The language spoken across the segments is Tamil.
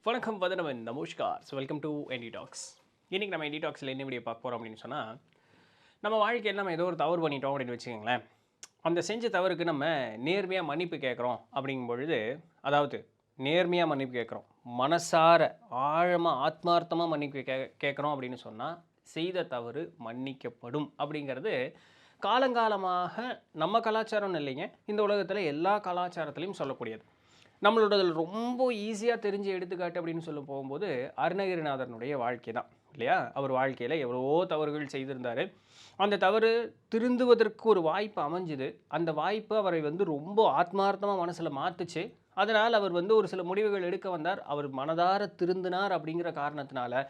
வணக்கம் வதனவன் நமஸ்கார். So welcome to NT talks. இன்றைக்கி நம்ம என்டி டாக்ஸில் என்ன வீடியோ பார்க்க போகிறோம் அப்படின்னு சொன்னால், நம்ம வாழ்க்கையில் நம்ம ஏதோ ஒரு தவறு பண்ணிட்டோம் அப்படின்னு வச்சுக்கோங்களேன். அந்த செஞ்ச தவறுக்கு நம்ம நேர்மையாக மன்னிப்பு கேட்குறோம் அப்படிங்கும் பொழுது, அதாவது நேர்மையாக மன்னிப்பு கேட்குறோம், மனசார ஆழமாக ஆத்மார்த்தமாக மன்னிப்பு கேட்குறோம் அப்படின்னு சொன்னால், செய்த தவறு மன்னிக்கப்படும் அப்படிங்கிறது காலங்காலமாக நம்ம கலாச்சாரம்னு இல்லைங்க, இந்த உலகத்தில் எல்லா கலாச்சாரத்துலேயும் சொல்லக்கூடியது. நம்மளோடதில் ரொம்ப ஈஸியாக தெரிஞ்ச எடுத்துக்காட்டு அப்படின்னு சொல்ல போகும்போது அருணகிரிநாதனுடைய வாழ்க்கை தான் இல்லையா. அவர் வாழ்க்கையில் எவ்வளவோ தவறுகள் செய்திருந்தார். அந்த தவறு திருந்துவதற்கு ஒரு வாய்ப்பு அமைஞ்சுது. அந்த வாய்ப்பு அவரை ரொம்ப ஆத்மார்த்தமாக மனசில் மாற்றுச்சு. அதனால் அவர் ஒரு சில முடிவுகள் எடுக்க வந்தார். அவர் மனதார திருந்தினார். அப்படிங்கிற காரணத்தினால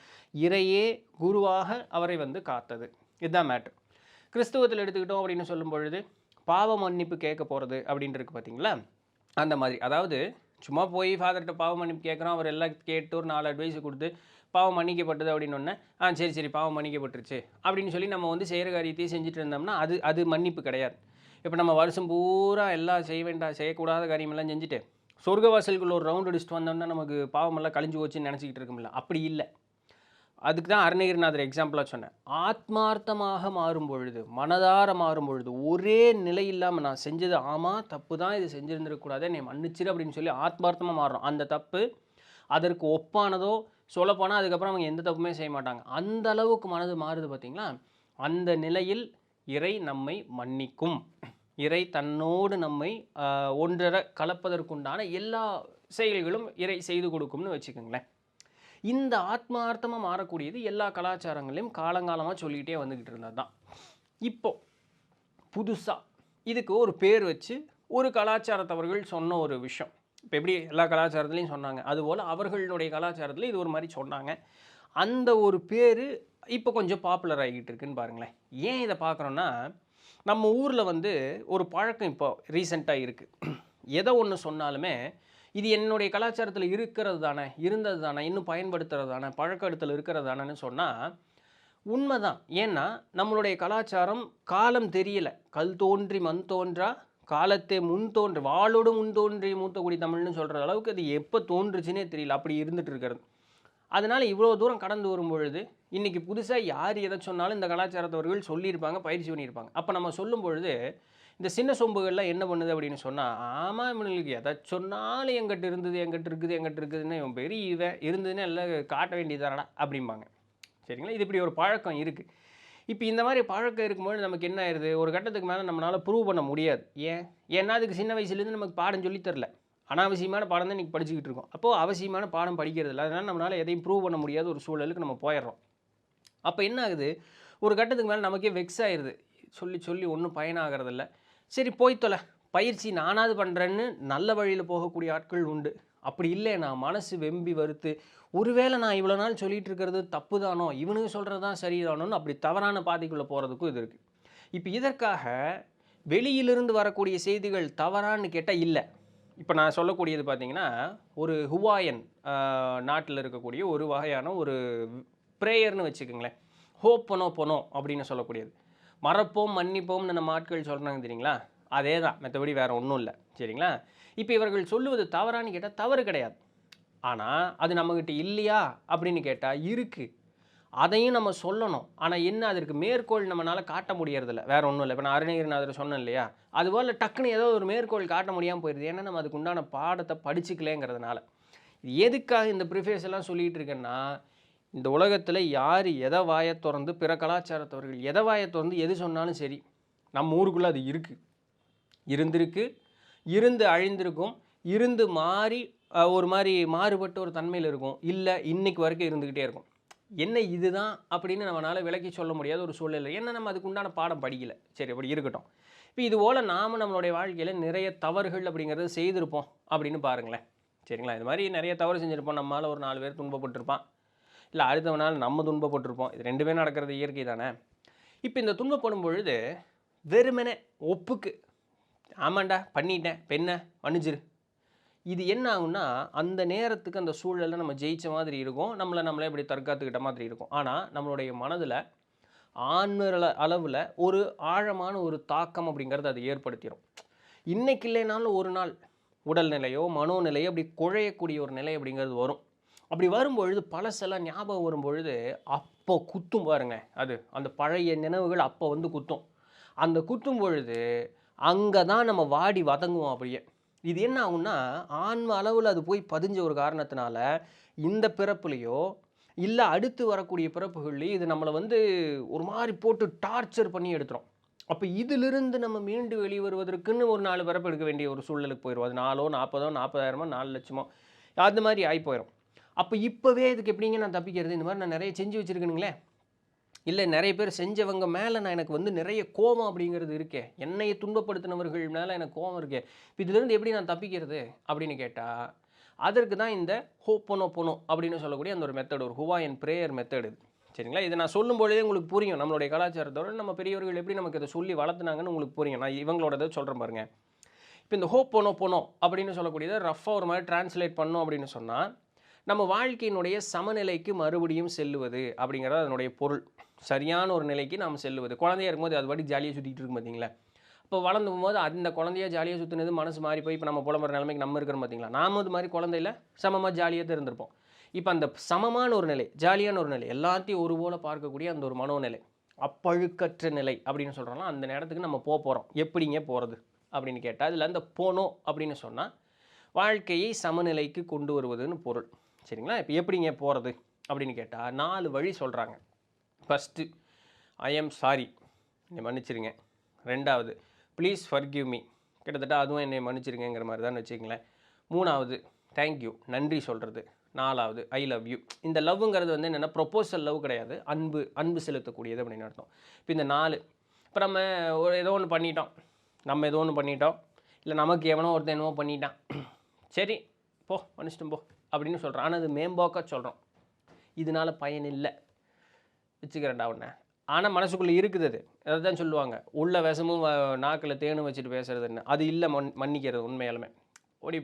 இறையே குருவாக அவரை காத்தது. இதுதான் மேட்ரு. கிறிஸ்துவத்தில் எடுத்துக்கிட்டோம் அப்படின்னு சொல்லும் பொழுது பாவ மன்னிப்பு கேட்க போகிறது அப்படின்ட்டு இருக்குது பார்த்தீங்களா. அந்த மாதிரி, அதாவது சும்மா போய் ஃபாதர்கிட்ட பாவம் மன்னிப்பு கேட்குறோம், அவர் எல்லாம் கேட்டு ஒரு 4 அட்வைஸ் கொடுத்து பாவம் மன்னிக்கப்பட்டது அப்படின்னொன்னே சரி பாவம் மன்னிக்கப்பட்டுருச்சு அப்படின்னு சொல்லி நம்ம செய்கிற காரியத்தையும் செஞ்சுட்டு இருந்தோம்னா அது மன்னிப்பு கிடையாது. இப்போ நம்ம வருஷம் பூரா எல்லாம் செய்யக்கூடாத காரியமெல்லாம் செஞ்சுட்டு சொர்க்கவாசலுக்குள்ள ஒரு ரவுண்ட் அடிச்சுட்டு வந்தோம்னா நமக்கு பாவமெல்லாம் கழிஞ்சு போச்சுன்னு நினச்சிக்கிட்டு இருக்கோம்ல. அப்படி இல்லை. அதுக்கு தான் அருணகிரிநாதர் எக்ஸாம்பிளாக சொன்னேன். ஆத்மார்த்தமாக மாறும் பொழுது, மனதார மாறும் பொழுது, ஒரே நிலை இல்லாமல் நான் செஞ்சது ஆமாம் தப்பு தான், இது செஞ்சுருந்துருக்கக்கூடாது, என்னை மன்னிச்சிரு அப்படின்னு சொல்லி ஆத்மார்த்தமாக மாறுறோம். அந்த தப்பு அதற்கு ஒப்பானதோ சொல்லப்போனால் அதுக்கப்புறம் அவங்க எந்த தப்புமே செய்ய மாட்டாங்க. அந்த அளவுக்கு மனது மாறுது பார்த்தீங்களா. அந்த நிலையில் இறை நம்மை மன்னிக்கும். இறை தன்னோடு நம்மை ஒன்றரை கலப்பதற்குண்டான எல்லா செயல்களும் இறை செய்து கொடுக்கும்னு வச்சுக்கோங்களேன். இந்த ஆத்மார்த்தமாக மாறக்கூடியது எல்லா கலாச்சாரங்களையும் காலங்காலமாக சொல்லிக்கிட்டே வந்துக்கிட்டு இருந்தது தான். இப்போது புதுசாக இதுக்கு ஒரு பேர் வச்சு ஒரு கலாச்சாரத்தவர்கள் சொன்ன ஒரு விஷயம். இப்போ எப்படி எல்லா கலாச்சாரத்துலேயும் சொன்னாங்க, அதுபோல் அவர்களுடைய கலாச்சாரத்தில் இது ஒரு மாதிரி சொன்னாங்க. அந்த ஒரு பேர் இப்போ கொஞ்சம் பாப்புலர் ஆகிக்கிட்டு இருக்குன்னு பாருங்களேன். ஏன் இதை பார்க்குறோன்னா, நம்ம ஊரில் ஒரு பழக்கம் இப்போ ரீசெண்டாக இருக்குது. எதை ஒன்று சொன்னாலுமே இது என்னுடைய கலாச்சாரத்தில் இருக்கிறது தானே, இருந்தது தானே, இன்னும் பயன்படுத்துறது தானே, பழக்கத்தில் இருக்கிறது தானேன்னு சொன்னால் உண்மை தான். ஏன்னா நம்மளுடைய கலாச்சாரம் காலம் தெரியலை. கல் தோன்றி மண் தோன்றா காலத்தை முன் தோன்றி வாளோடு முன் தோன்றி மூத்த குடி தமிழ்னு சொல்கிற அளவுக்கு அது எப்போ தோன்றுச்சுன்னே தெரியல. அப்படி இருந்துகிட்டு இருக்கிறது. அதனால் இவ்வளோ தூரம் கடந்து வரும் பொழுது இன்றைக்கி புதுசாக யார் எதை சொன்னாலும் இந்த கலாச்சாரத்தவர்கள் சொல்லியிருப்பாங்க, பயிற்சி பண்ணியிருப்பாங்க. அப்போ நம்ம சொல்லும் பொழுது இந்த சின்ன சொம்புகள்லாம் என்ன பண்ணுது அப்படின்னு சொன்னால், ஆமாம் இவனுக்கு எதை சொன்னாலும் எங்கிட்ட இருந்தது, எங்கிட்ட இருக்குதுன்னு இவன் பெரிய இவன் இருந்ததுன்னு எல்லாம் காட்ட வேண்டியதானடா அப்படிம்பாங்க. சரிங்களா. இது இப்படி ஒரு பழக்கம் இருக்குது. இப்போ இந்த மாதிரி பழக்கம் இருக்கும்போது நமக்கு என்ன ஆயிடுது, ஒரு கட்டத்துக்கு மேலே நம்மளால் ப்ரூவ் பண்ண முடியாது. ஏன்னா அதுக்கு சின்ன வயசுலேருந்து நமக்கு பாடம் சொல்லித்தரல. அனாவசியமான பாடம் தான் இன்றைக்கி படிச்சுக்கிட்டு இருக்கோம். அப்போது அவசியமான பாடம் படிக்கிறது இல்லை. அதனால் நம்மளால் எதையும் ப்ரூவ் பண்ண முடியாத ஒரு சூழலுக்கு நம்ம போயிடுறோம். அப்போ என்ன ஆகுது, ஒரு கட்டத்துக்கு மேலே நமக்கே வெக்ஸ் ஆயிடுது. சொல்லி சொல்லி ஒன்றும் பயனாகிறதில்ல. சரி போய் தொலை, பயிற்சி நானாவது பண்ணுறேன்னு நல்ல வழியில் போகக்கூடிய ஆட்கள் உண்டு. அப்படி இல்லை, நான் மனசு வெம்பி வறுத்து ஒருவேளை நான் இவ்வளோ நாள் சொல்லிகிட்டு இருக்கிறது தப்பு தானோ, இவனுக்கு சொல்கிறது தான் சரிதானோன்னு அப்படி தவறான பாதைக்குள்ளே போகிறதுக்கும் இது இருக்குது. இப்போ இதற்காக வெளியிலிருந்து வரக்கூடிய செய்திகள் தவறான்னு கேட்டால் இல்லை. இப்போ நான் சொல்லக்கூடியது பார்த்திங்கன்னா, ஒரு ஹுவாயன் நாட்டில் இருக்கக்கூடிய ஒரு வகையான ஒரு ப்ரேயர்னு வச்சுக்கோங்களேன். ஹோப்பனோ பொனோ அப்படின்னு சொல்லக்கூடியது. மறப்போம் மன்னிப்போம்னு நம்ம ஆட்கள் சொல்கிறாங்க தெரியுங்களா. அதே தான், மற்றபடி வேறு ஒன்றும் இல்லை. சரிங்களா. இப்போ இவர்கள் சொல்லுவது தவறான்னு கேட்டால் தவறு கிடையாது. ஆனால் அது நம்மக்கிட்ட இல்லையா அப்படின்னு கேட்டால் இருக்குது. அதையும் நம்ம சொல்லணும். ஆனால் என்ன, அதற்கு மேற்கோள் நம்மளால் காட்ட முடியறதில்ல. வேறு ஒன்றும் இல்லை. இப்போ நான் அருணகிரிநாதர் சொன்னேன் இல்லையா, அதுபோல் டக்குன்னு ஏதோ ஒரு மேற்கோள் காட்ட முடியாமல் போயிடுது. ஏன்னா நம்ம அதுக்கு உண்டான பாடத்தை படிச்சுக்கலேங்கிறதுனால. எதுக்காக இந்த ப்ரிஃபேஸ் எல்லாம் சொல்லிகிட்டு இருக்கேன்னா, இந்த உலகத்தில் யார் எதை வாயை திறந்து, பிற கலாச்சாரத்தவர்கள் எதை வாயை திறந்து எது சொன்னாலும் சரி, நம்ம ஊருக்குள்ளே அது இருக்குது, இருந்திருக்கு, இருந்து அழிந்திருக்கும், இருந்து மாறி ஒரு மாதிரி மாறுபட்ட ஒரு தன்மையில் இருக்கும், இல்லை இன்றைக்கு வரைக்கும் இருந்துக்கிட்டே இருக்கும். என்ன இதுதான் அப்படின்னு நம்மளால் விளக்கி சொல்ல முடியாத ஒரு சூழ்நிலை. ஏன்னா நம்ம அதுக்கு உண்டான பாடம் படிக்கலை. சரி அப்படி இருக்கட்டும். இப்போ இதுபோல் நாம் நம்மளுடைய வாழ்க்கையில் நிறைய தவறுகள் அப்படிங்கிறது செய்திருப்போம் அப்படின்னு பாருங்களேன். சரிங்களா. இது மாதிரி நிறைய தவறு செஞ்சுருப்போம். நம்மளால் ஒரு 4 பேர் துன்பப்பட்டிருப்பான், இல்லை அடுத்தவனால் நம்ம துன்பப்பட்டிருப்போம். இது ரெண்டுமே நடக்கிறது இயற்கை தானே. இப்போ இந்த துன்பப்படும் பொழுது வெறுமனே ஒப்புக்கு ஆமாண்டா பண்ணிட்டேன் பெண்ணை மன்னிச்சிரு, இது என்ன ஆகும்னா அந்த நேரத்துக்கு அந்த சூழலில் நம்ம ஜெயித்த மாதிரி இருக்கும், நம்மளே இப்படி தற்காத்துக்கிட்ட மாதிரி இருக்கும். ஆனால் நம்மளுடைய மனதில் ஆன்ம அளவில் ஒரு ஆழமான ஒரு தாக்கம் அப்படிங்கிறது அது ஏற்படுத்திடும். இன்றைக்கு இல்லைனாலும் ஒரு நாள் உடல்நிலையோ மனோநிலையோ அப்படி குழையக்கூடிய ஒரு நிலை அப்படிங்கிறது வரும். அப்படி வரும்பொழுது பழசெல்லாம் ஞாபகம் வரும்பொழுது அப்போ குத்தும் பாருங்க. அந்த பழைய நினைவுகள் அப்போ வந்து குத்தும். அந்த குத்தும் பொழுது அங்கே தான் நம்ம வாடி வதங்குவோம் அப்படியே. இது என்ன ஆகும்னா, ஆன்ம அளவில் அது போய் பதிஞ்ச ஒரு காரணத்தினால, இந்த பிறப்புலையோ இல்லை அடுத்து வரக்கூடிய பிறப்புகள்லையும் இது நம்மளை வந்து ஒரு மாதிரி போட்டு டார்ச்சர் பண்ணி எடுத்துரும். அப்போ இதிலிருந்து நம்ம மீண்டு வெளிவருவதற்குன்னு ஒரு 4 பிறப்பு எடுக்க வேண்டிய ஒரு சூழலுக்கு போயிடும். அது 4ஓ 40ஓ 40,000மோ 4 லட்சமோ அது மாதிரி ஆகி போயிடும். அப்போ இப்போவே இதுக்கு எப்படிங்க நான் தப்பிக்கிறது? இந்த மாதிரி நான் நிறைய செஞ்சு வச்சுருக்கேனுங்களே, இல்லை நிறைய பேர் செஞ்சவங்க மேலே நான் எனக்கு வந்து நிறைய கோபம் அப்படிங்கிறது இருக்கே, என்னையை துன்பப்படுத்தினவர்கள் மேலே எனக்கு கோபம் இருக்கே, இப்போ இதிலேருந்து எப்படி நான் தப்பிக்கிறது அப்படின்னு கேட்டால், அதற்கு தான் இந்த ஹோப்போனோபோனோ அப்படின்னு சொல்லக்கூடிய அந்த ஒரு மெத்தட், ஒரு ஹுவாயன் ப்ரேயர் மெத்தட் இது. சரிங்களா? இதை நான் சொல்லும்பொழுதே உங்களுக்கு புரியும், நம்மளுடைய கலாச்சாரத்தோட நம்ம பெரியவர்கள் எப்படி நமக்கு இதை சொல்லி வளர்த்துனாங்கன்னு உங்களுக்கு புரியும். நான் இவங்களோட சொல்கிறேன் பாருங்க. இப்போ இந்த ஹோப்போனோபோனோ அப்படின்னு சொல்லக்கூடியதை ரஃபாக ஒரு மாதிரி டிரான்ஸ்லேட் பண்ணோம் அப்படின்னு சொன்னால், நம்ம வாழ்க்கையினுடைய சமநிலைக்கு மறுபடியும் செல்லுவது அப்படிங்கிறது அதனுடைய பொருள். சரியான ஒரு நிலைக்கு நாம் செல்லுவது. குழந்தையா இருக்கும்போது அது பாட்டுக்கு ஜாலியாக சுற்றிட்டு இருக்கும் பார்த்தீங்களா? இப்போ வளர்ந்து போகும்போது அந்த குழந்தையா ஜாலியாக சுற்றினது மனசு மாறி போய் இப்போ நம்ம புலம்புற நிலைமைக்கு நம்ம இருக்கிறோம் பார்த்தீங்களா? நாம அது மாதிரி குழந்தையில சமமாக ஜாலியாக தான் இருந்திருப்போம். இப்போ அந்த சமமான ஒரு நிலை, ஜாலியான ஒரு நிலை, எல்லாத்தையும் ஒருபோல பார்க்கக்கூடிய அந்த ஒரு மனோநிலை, அப்பழுக்கற்ற நிலை அப்படின்னு சொல்கிறோம்னா, அந்த நேரத்துக்கு நம்ம போகிறோம். எப்படிங்க போகிறது அப்படின்னு கேட்டால், அதில் அந்த போனோம் அப்படின்னு சொன்னால் வாழ்க்கையை சமநிலைக்கு கொண்டு வருவதுன்னு பொருள். சரிங்களா? இப்போ எப்படிங்க போகிறது அப்படின்னு கேட்டால் 4 வழி சொல்கிறாங்க. ஃபஸ்ட்டு, ஐ எம் சாரி, என்னை மன்னிச்சிருங்க. 2வது, ப்ளீஸ் ஃபர்கிவ் மீ, கிட்டத்தட்ட அதுவும் என்னை மன்னிச்சிருங்கிற மாதிரி தான் வச்சுக்கங்களேன். 3வது, தேங்க்யூ, நன்றி சொல்கிறது. 4வது, ஐ லவ் யூ. இந்த லவ்ங்கிறது வந்து என்னென்னா ப்ரொப்போசல் லவ் கிடையாது, அன்பு செலுத்தக்கூடியது அப்படின்னு அர்த்தம். இப்போ இந்த 4 இப்போ நம்ம ஏதோ ஒன்று பண்ணிட்டோம், இல்லை நமக்கு எவனோ ஒருத்தன் என்னவோ பண்ணிட்டான், சரி போ மன்னிச்சிட்டும் போ அப்படின்னு சொல்கிறோம். ஆனால் அது மேம்போக்காக சொல்கிறோம், இதனால் பயன் இல்லை, வச்சுக்கிறேன்டா உன்னை. ஆனால் மனசுக்குள்ளே இருக்குது அது. அதை தான் சொல்லுவாங்க, உள்ள விஷமும் நாக்கில் தேனும் வச்சுட்டு பேசுறதுன்னு. அது இல்லை மன்னிக்கிறது உண்மையாலுமே.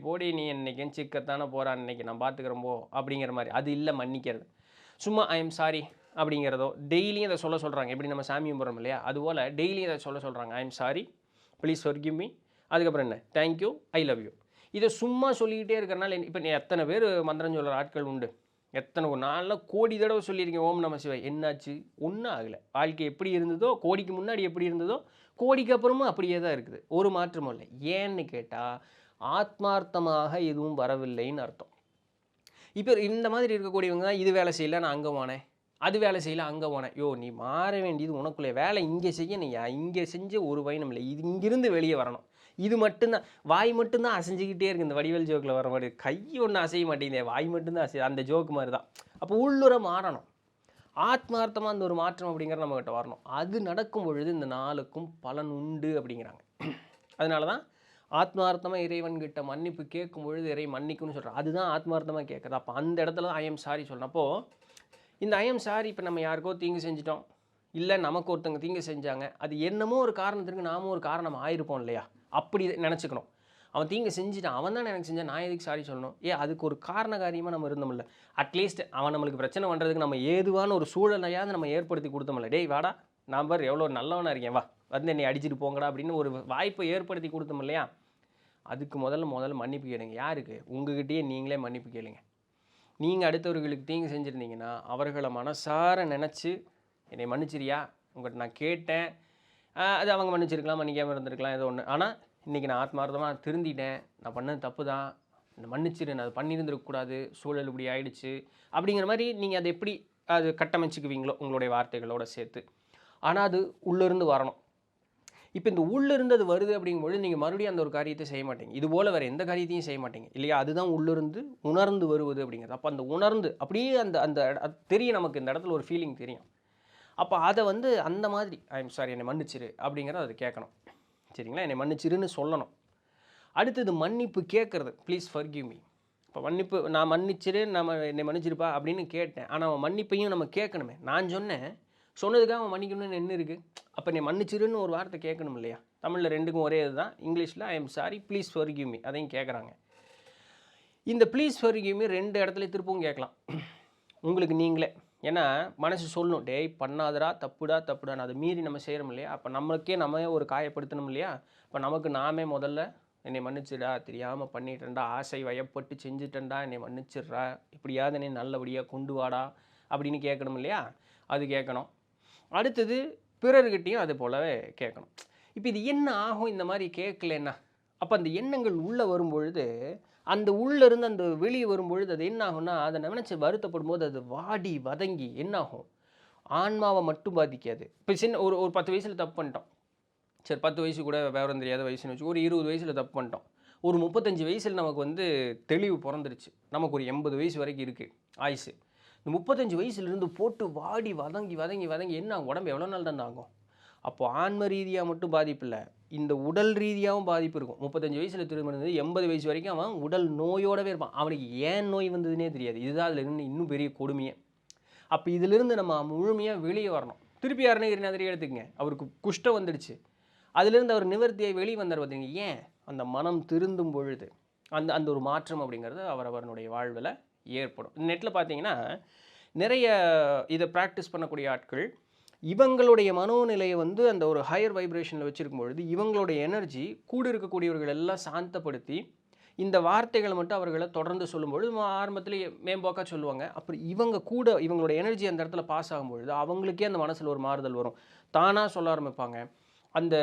போடி நீ இன்றைக்கும் சிக்கத்தானே போகிறான், இன்றைக்கி நான் பார்த்துக்கிறேன் போ அப்படிங்கிற மாதிரி. அது இல்லை மன்னிக்கிறது. சும்மா ஐ எம் சாரி அப்படிங்கிறதோ டெய்லியும் அதை சொல்கிறாங்க. எப்படி நம்ம சாமி கும்பிட்றோம் இல்லையா, அதுபோல் டெய்லியும் அதை சொல்கிறாங்க. I am sorry, please forgive me, அதுக்கப்புறம் என்ன, தேங்க்யூ, ஐ லவ் யூ. இதை சும்மா சொல்லிக்கிட்டே இருக்கிறனால இப்போ எத்தனை பேர் மந்திரம் சொல்கிற ஆட்கள் உண்டு, எத்தனை ஒரு நாளில் கோடி தடவை சொல்லியிருக்கேன் ஓம் நம சிவாய், என்னாச்சு? ஒன்றும் ஆகலை. வாழ்க்கை எப்படி இருந்ததோ, கோடிக்கு முன்னாடி எப்படி இருந்ததோ, கோடிக்கு அப்புறமும் அப்படியே தான் இருக்குது, ஒரு மாற்றமும் இல்லை. ஏன்னு கேட்டால் ஆத்மார்த்தமாக எதுவும் வரவில்லைன்னு அர்த்தம். இப்போ இந்த மாதிரி இருக்கக்கூடியவங்க தான், இது வேலை செய்யலை நான் அங்கே போனேன், அது வேலை செய்யலை அங்கே போனேன். நீ மாற வேண்டியது உனக்குள்ளே வேலை இங்கே செய்யணையா, இங்கே செஞ்ச ஒரு பயனும் இல்லை, இது இங்கிருந்து வெளியே வரணும். இது மட்டும்தான், வாய் மட்டும்தான் அசைஞ்சிக்கிட்டே இருக்குது. இந்த வடிவேல் ஜோக்கில் வர மாதிரி கை ஒன்று அசைய மாட்டேங்குது, வாய் மட்டும்தான் அசை, அந்த ஜோக்கு மாதிரி தான். அப்போ உள்ளுர மாறணும், ஆத்மார்த்தமாக அந்த ஒரு மாற்றம் அப்படிங்கிற நம்மகிட்ட வரணும். அது நடக்கும் பொழுது இந்த 4க்கும் பலன் உண்டு அப்படிங்கிறாங்க. அதனால தான் ஆத்மார்த்தமாக இறைவன்கிட்ட மன்னிப்பு கேட்கும் பொழுது இறை மன்னிக்கும்னு சொல்கிறோம். அதுதான் ஆத்மார்த்தமாக கேட்குறது. அப்போ அந்த இடத்துல தான் ஐ எம் சாரி சொல்லணும். அப்போது இந்த ஐ எம் சாரி, இப்போ நம்ம யாருக்கோ தீங்கு செஞ்சிட்டோம், இல்லை நமக்கு ஒருத்தங்க தீங்கு செஞ்சாங்க, அது என்னமோ ஒரு காரணத்திற்கு நாமும் ஒரு காரணம் ஆயிருப்போம் இல்லையா, அப்படி நினச்சிக்கணும். அவன் தீங்கு செஞ்சுட்டான், அவன் தான் எனக்கு செஞ்சான், நான் எதுக்கு சாரி சொல்லணும்? அதுக்கு ஒரு காரண காரியமாக நம்ம இருந்தோம்ல, அட்லீஸ்ட் அவன் நம்மளுக்கு பிரச்சனை பண்ணுறதுக்கு நம்ம ஏதுவான ஒரு சூழலையாவது நம்ம ஏற்படுத்தி கொடுத்தோம்ல. டேய் வாடா, நான் பாரு எவ்வளோ நல்லவனாக இருக்கேன், வா வந்து என்னை அடிச்சுட்டு போங்கடா அப்படின்னு ஒரு வாய்ப்பை ஏற்படுத்தி கொடுத்தோம் இல்லையா. அதுக்கு முதல்ல மன்னிப்பு கேளுங்க. யாருக்கு? உங்ககிட்டயே நீங்களே மன்னிப்பு கேளுங்க. நீங்கள் அடுத்தவர்களுக்கு தீங்கு செஞ்சுருந்தீங்கன்னா அவர்களை மனசார நினச்சி, என்னை மன்னிச்சிரியா, உங்கள்கிட்ட நான் கேட்டேன், அது அவங்க மன்னிச்சிருக்கலாம், மன்னிக்காமல் இருந்திருக்கலாம், ஏதோ ஒன்று. ஆனால் இன்றைக்கி நான் ஆத்மார்த்தமாக திருந்திட்டேன், நான் பண்ணது தப்பு தான், மன்னிச்சிரு, நான் அதை பண்ணியிருந்துருக்கக்கூடாது, சூழல் இப்படி ஆயிடுச்சு அப்படிங்கிற மாதிரி நீங்கள் அதை எப்படி அது கட்டமைச்சிக்குவீங்களோ உங்களுடைய வார்த்தைகளோடு சேர்த்து. ஆனால் அது உள்ளிருந்து வரணும். இப்போ இந்த உள்ளிருந்து அது வருது அப்படிங்கும்போது நீங்கள் மறுபடியும் அந்த ஒரு காரியத்தை செய்ய மாட்டீங்க, இது போல் வேறு எந்த காரியத்தையும் செய்ய மாட்டீங்க இல்லையா. அதுதான் உள்ளிருந்து உணர்ந்து வருவது அப்படிங்கிறது. அப்போ அந்த உணர்ந்து அப்படியே அந்த அந்த தெரியும், நமக்கு இந்த இடத்துல ஒரு ஃபீலிங் தெரியும். அப்போ அதை வந்து அந்த மாதிரி ஐ எம் சாரி, என்னை மன்னிச்சிரு அப்படிங்கிறத அது கேட்கணும். சரிங்களா? என்னை மன்னிச்சிருன்னு சொல்லணும். அடுத்தது மன்னிப்பு கேட்குறது, ப்ளீஸ் ஃபர்கிவ் மீ. இப்போ மன்னிப்பு, நான் மன்னிச்சிரு, என்னை மன்னிச்சிருப்பா அப்படின்னு கேட்டேன், ஆனால் அவன் மன்னிப்பையும் நம்ம கேட்கணுமே. நான் சொன்னதுக்காக அவன் மன்னிக்கணும்னு என்ன இருக்குது? அப்போ நீ மன்னிச்சிருன்னு ஒரு வார்த்தை கேட்கணும் இல்லையா. தமிழில் ரெண்டுக்கும் ஒரே இது தான், இங்கிலீஷில் I am sorry, please forgive me, அதையும் கேட்குறாங்க. இந்த ப்ளீஸ் ஃபர்கிவ் மீ 2 இடத்துல திருப்பவும் கேட்கலாம் உங்களுக்கு நீங்களே. ஏன்னா மனசு சொல்லணும், டேய் பண்ணாதடா, தப்புடான்னு அதை மீறி நம்ம செய்கிறோம் இல்லையா. அப்போ நம்மளுக்கே நம்ம ஒரு காயப்படுத்தணும் இல்லையா. அப்போ நமக்கு நாமே முதல்ல என்னை மன்னிச்சிடா, தெரியாமல் பண்ணிட்டேன்டா, ஆசை வயப்பட்டு செஞ்சுட்டேன்டா, என்னை மன்னிச்சிட்றா, இப்படியாவது என்னை நல்லபடியாக கொண்டு வாடா அப்படின்னு கேட்கணும் இல்லையா? அது கேட்கணும். அடுத்தது பிறர்கிட்டையும் அது போலவே கேட்கணும். இப்போ இது என்ன ஆகும் இந்த மாதிரி கேட்கலன்னா? அப்போ அந்த எண்ணங்கள் உள்ளே வரும்பொழுது, அந்த உள்ளேருந்து அந்த வெளியே வரும்பொழுது அது என்ன ஆகும்னா, அதை நினச்சி வருத்தப்படும் போது அது வாடி வதங்கி என்ன ஆகும், ஆன்மாவை மட்டும் பாதிக்காது. இப்போ சின்ன ஒரு ஒரு 10 வயசில் தப்பு பண்ணிட்டோம். சரி 10 வயசு கூட விவரம் தெரியாத வயசுன்னு வச்சு, ஒரு 20 வயசில் தப்பு பண்ணிட்டோம். ஒரு 35 வயசில் நமக்கு வந்து தெளிவு பிறந்துருச்சு. நமக்கு ஒரு 80 வயசு வரைக்கும் இருக்குது ஆயுசு. இந்த 35 வயசுலேருந்து போட்டு வாடி வதங்கி வதங்கி வதங்கி என்ன ஆகும், உடம்பு எவ்வளோ நாள் தான் ஆகும்? அப்போது ஆன்ம ரீதியாக மட்டும் பாதிப்பு இல்லை, இந்த உடல் ரீதியாகவும் பாதிப்பு இருக்கும். 35 வயசில் திருமணம் 80 வயசு வரைக்கும் அவன் உடல் நோயோடவே இருப்பான். அவனுக்கு ஏன் நோய் வந்ததுன்னே தெரியாது. இதுதான் அதில் இருந்து இன்னும் பெரிய கொடுமையே. அப்போ இதிலிருந்து நம்ம முழுமையாக வெளியே வரணும். திருப்பி அருணகிரி மாதிரி எடுத்துக்கங்க, அவருக்கு குஷ்டம் வந்துடுச்சு. அதிலிருந்து அவர் நிவர்த்தியை வெளியே வந்தார் பார்த்தீங்க. ஏன்? அந்த மனம் திருந்தும் பொழுது அந்த அந்த ஒரு மாற்றம் அப்படிங்கிறது அவரவருடைய வாழ்வில் ஏற்படும். நெட்டில் பார்த்தீங்கன்னா நிறைய இதை ப்ராக்டிஸ் பண்ணக்கூடிய ஆட்கள் இவங்களுடைய மனோநிலையை வந்து அந்த ஒரு ஹையர் வைப்ரேஷனில் வச்சுருக்கும் பொழுது இவங்களுடைய எனர்ஜி கூட இருக்கக்கூடியவர்கள் எல்லாம் சாந்தப்படுத்தி இந்த வார்த்தைகளை மட்டும் அவர்களை தொடர்ந்து சொல்லும்பொழுது ஆரம்பத்திலேயே மேம்போக்காக சொல்லுவாங்க. அப்படி இவங்க கூட இவங்களோட எனர்ஜி அந்த இடத்துல பாஸ் ஆகும்பொழுது அவங்களுக்கே அந்த மனசில் ஒரு மாறுதல் வரும். தானாக சொல்ல ஆரம்பிப்பாங்க. அந்த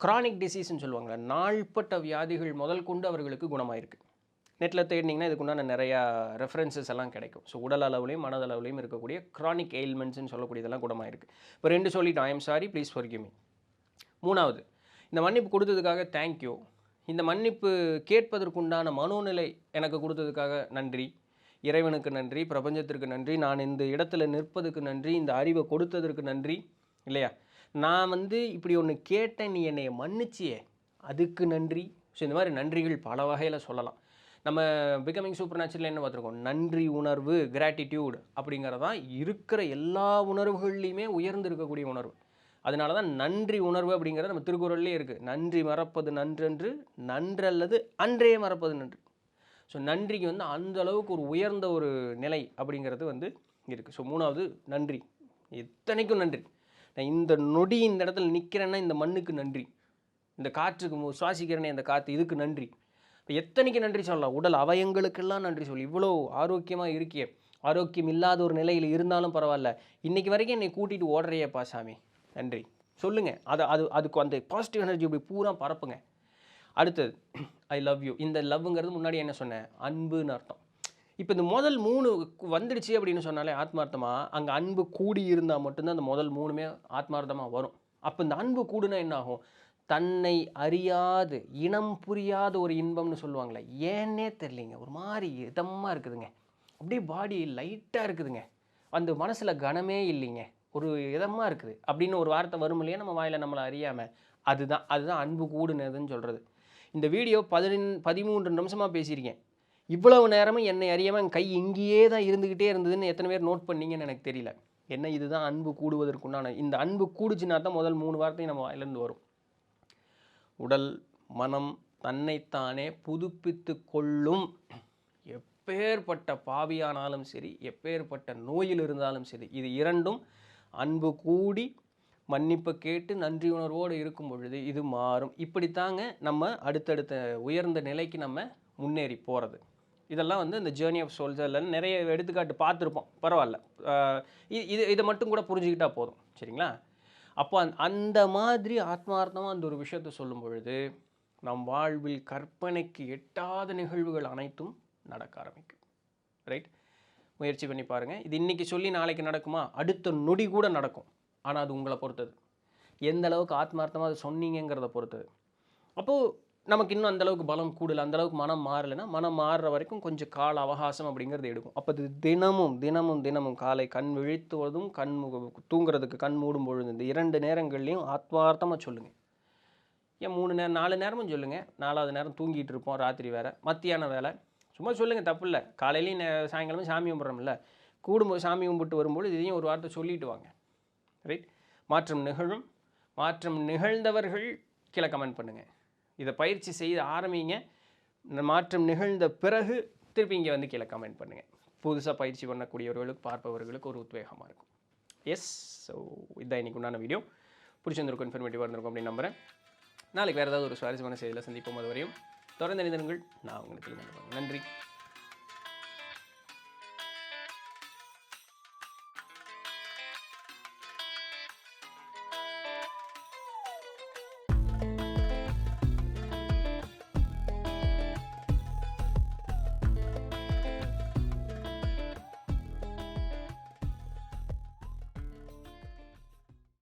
கிரானிக் டிசீஸ்ன்னு சொல்லுவாங்க, நாள்பட்ட வியாதிகள் முதல் கொண்டு அவர்களுக்கு குணமாயிருக்கு. நெட்டில் தேடினீங்கன்னா இதுக்குண்டான நிறையா ரெஃபரன்சஸ் எல்லாம் கிடைக்கும். ஸோ உடல் அளவுலையும் மனதளவுலையும் இருக்கக்கூடிய கிரானிக் எயில்மெண்ட்ஸ்ன்னு சொல்லக்கூடியதெல்லாம் குணமாயிருக்கு. இப்போ 2 சொல்லிட்டோம், I am sorry, please forgive me. 3வது, இந்த மன்னிப்பு கொடுத்ததுக்காக தேங்க்யூ. இந்த மன்னிப்பு கேட்பதற்குண்டான மனோநிலை எனக்கு கொடுத்ததுக்காக நன்றி, இறைவனுக்கு நன்றி, பிரபஞ்சத்திற்கு நன்றி, நான் இந்த இடத்துல நிற்பதுக்கு நன்றி, இந்த அறிவை கொடுத்ததற்கு நன்றி இல்லையா? நான் வந்து இப்படி ஒன்று கேட்டேன், நீ என்னை மன்னிச்சியே, அதுக்கு நன்றி. ஸோ இந்த மாதிரி நன்றிகள் பல வகையில் சொல்லலாம். நம்ம பிகமிங் சூப்பர் நேச்சுரல் என்ன பார்த்துருக்கோம், நன்றி உணர்வு, கிராட்டிடியூட் அப்படிங்கிறதான் இருக்கிற எல்லா உணர்வுகள்லையுமே உயர்ந்து இருக்கக்கூடிய உணர்வு. அதனால தான் நன்றி உணர்வு அப்படிங்கிறது நம்ம திருக்குறள்லேயே இருக்குது. நன்றி மறப்பது நன்றன்று, நன்றல்லது அன்றே மறப்பது நன்று. ஸோ நன்றிக்கு வந்து அந்த அளவுக்கு ஒரு உயர்ந்த ஒரு நிலை அப்படிங்கிறது வந்து இருக்குது. ஸோ 3வது நன்றி, எத்தனைக்கும் நன்றி. நான் இந்த நொடி இந்த இடத்துல நிற்கிறேன்னா இந்த மண்ணுக்கு நன்றி, இந்த காற்றுக்கு சுவாசிக்கிறேனே இந்த காற்று, இதுக்கு நன்றி. இப்போ எத்தனைக்கு நன்றி சொல்லலாம், உடல் அவயங்களுக்கெல்லாம் நன்றி சொல்லி. இவ்வளோ ஆரோக்கியமாக இருக்கிய, ஆரோக்கியம் இல்லாத ஒரு நிலையில் இருந்தாலும் பரவாயில்ல, இன்றைக்கி வரைக்கும் என்னை கூட்டிகிட்டு ஓடுறையப்பா சாமி, நன்றி சொல்லுங்கள். அதுக்கு அந்த பாசிட்டிவ் எனர்ஜி இப்படி பூரா பரப்புங்க. அடுத்தது ஐ லவ் யூ. இந்த லவ்ங்கிறது முன்னாடி என்ன சொன்னேன், அன்புன்னு அர்த்தம். இப்போ இந்த முதல் 3 வந்துடுச்சு அப்படின்னு சொன்னாலே ஆத்மார்த்தமாக, அங்கே அன்பு கூடி இருந்தால் மட்டும்தான் அந்த முதல் 3மே ஆத்மார்த்தமாக வரும். அப்போ இந்த அன்பு கூடுனா என்ன ஆகும், தன்னை அறியாது இனம் புரியாத ஒரு இன்பம்னு சொல்லுவாங்களே, ஏன்னே தெரியலிங்க, ஒரு மாதிரி இதமாக இருக்குதுங்க, அப்படியே பாடி லைட்டாக இருக்குதுங்க, அந்த மனசில் கனமே இல்லைங்க, ஒரு இதமாக இருக்குது அப்படின்னு ஒரு வார்த்தை வரும் இல்லையா நம்ம வாயில் நம்மளை அறியாமல், அதுதான் அன்பு கூடுனதுன்னு சொல்கிறது. இந்த வீடியோ 13 நிமிஷமாக பேசியிருக்கேன். இவ்வளவு நேரமும் என்னை அறியாமல் என் கை இங்கேயே தான் இருந்துக்கிட்டே இருந்ததுன்னு எத்தனை பேர் நோட் பண்ணீங்கன்னு எனக்கு தெரியல. என்ன இதுதான் அன்பு கூடுவதற்குண்டான. இந்த அன்பு கூடுச்சுன்னா தான் முதல் 3 வார்த்தையும் நம்ம வாயிலிருந்து வரும். உடல் மனம் தன்னைத்தானே புதுப்பித்து கொள்ளும். எப்பேற்பட்ட பாவியானாலும் சரி, எப்பேற்பட்ட நோயில் இருந்தாலும் சரி, இது இரண்டும் அன்பு கூடி மன்னிப்பு கேட்டு நன்றி உணர்வோடு இருக்கும் பொழுது இது மாறும். இப்படித்தாங்க நம்ம அடுத்தடுத்த உயர்ந்த நிலைக்கு நம்ம முன்னேறி போகிறது. இதெல்லாம் வந்து இந்த ஜேர்னி ஆஃப் சோல்ஸில் நிறைய எடுத்துக்காட்டு பார்த்துருப்போம். பரவாயில்ல, இதை மட்டும் கூட புரிஞ்சுக்கிட்டால் போதும், சரிங்களா? அப்போ அந்த மாதிரி ஆத்மார்த்தமாக அந்த ஒரு விஷயத்தை சொல்லும் பொழுது நம் வாழ்வில் கற்பனைக்கு எட்டாத நிகழ்வுகள் அனைத்தும் நடக்க ஆரம்பிக்கும். ரைட்? முயற்சி பண்ணி பாருங்கள். இது இன்றைக்கி சொல்லி நாளைக்கு நடக்குமா? அடுத்த நொடி கூட நடக்கும். ஆனால் அது உங்களை பொறுத்தது, எந்த அளவுக்கு ஆத்மார்த்தமாக அது சொன்னீங்கிறத பொறுத்தது. அப்போது நமக்கு இன்னும் அந்தளவுக்கு பலம் கூடலை, அந்தளவுக்கு மனம் மாறலைன்னா, மனம் மாறுற வரைக்கும் கொஞ்சம் கால அவகாசம் அப்படிங்கிறது எடுக்கும். அப்போ அது தினமும் காலை கண் விழித்துவதும் தூங்குறதுக்கு கண் மூடும் பொழுது இந்த 2 நேரங்கள்லையும் ஆத்மார்த்தமாக சொல்லுங்கள். ஏன் 3 நேரம் 4 நேரமும் சொல்லுங்கள். 4வது நேரம் தூங்கிட்டு இருப்போம், ராத்திரி வேறு, மத்தியான வேலை, சும்மா சொல்லுங்கள், தப்பு இல்லை. காலையிலையும் சாயங்காலமும் சாமி கும்பிட்றோம்ல, கூடும்போது சாமி கும்பிட்டு வரும்போது இதையும் ஒரு வார்த்தை சொல்லிட்டு வாங்க. ரைட்? மாற்றம் நிகழும். மாற்றம் நிகழ்ந்தவர்கள் கீழே கமெண்ட் பண்ணுங்கள். இதை பயிற்சி செய்து ஆரம்பிங்க. மாற்றம் நிகழ்ந்த பிறகு திருப்பி இங்கே வந்து கீழே கமெண்ட் பண்ணுங்கள். புதுசாக பயிற்சி பண்ணக்கூடியவர்களுக்கு, பார்ப்பவர்களுக்கு ஒரு உத்வேகமாக இருக்கும். எஸ், ஸோ இதுதான் இன்றைக்கு உண்டான வீடியோ. பிடிச்சிருந்திருக்கும், இன்ஃபர்மேட்டிவாக இருந்திருக்கும் அப்படின்னு நம்புகிறேன். நாளைக்கு வேறு ஏதாவது ஒரு சுவாரஸ்யமான செய்தியில் சந்திப்போம். அது வரையும் தொடர்ந்து இணைந்திருங்கள். நான் உங்களுக்கு நன்றி.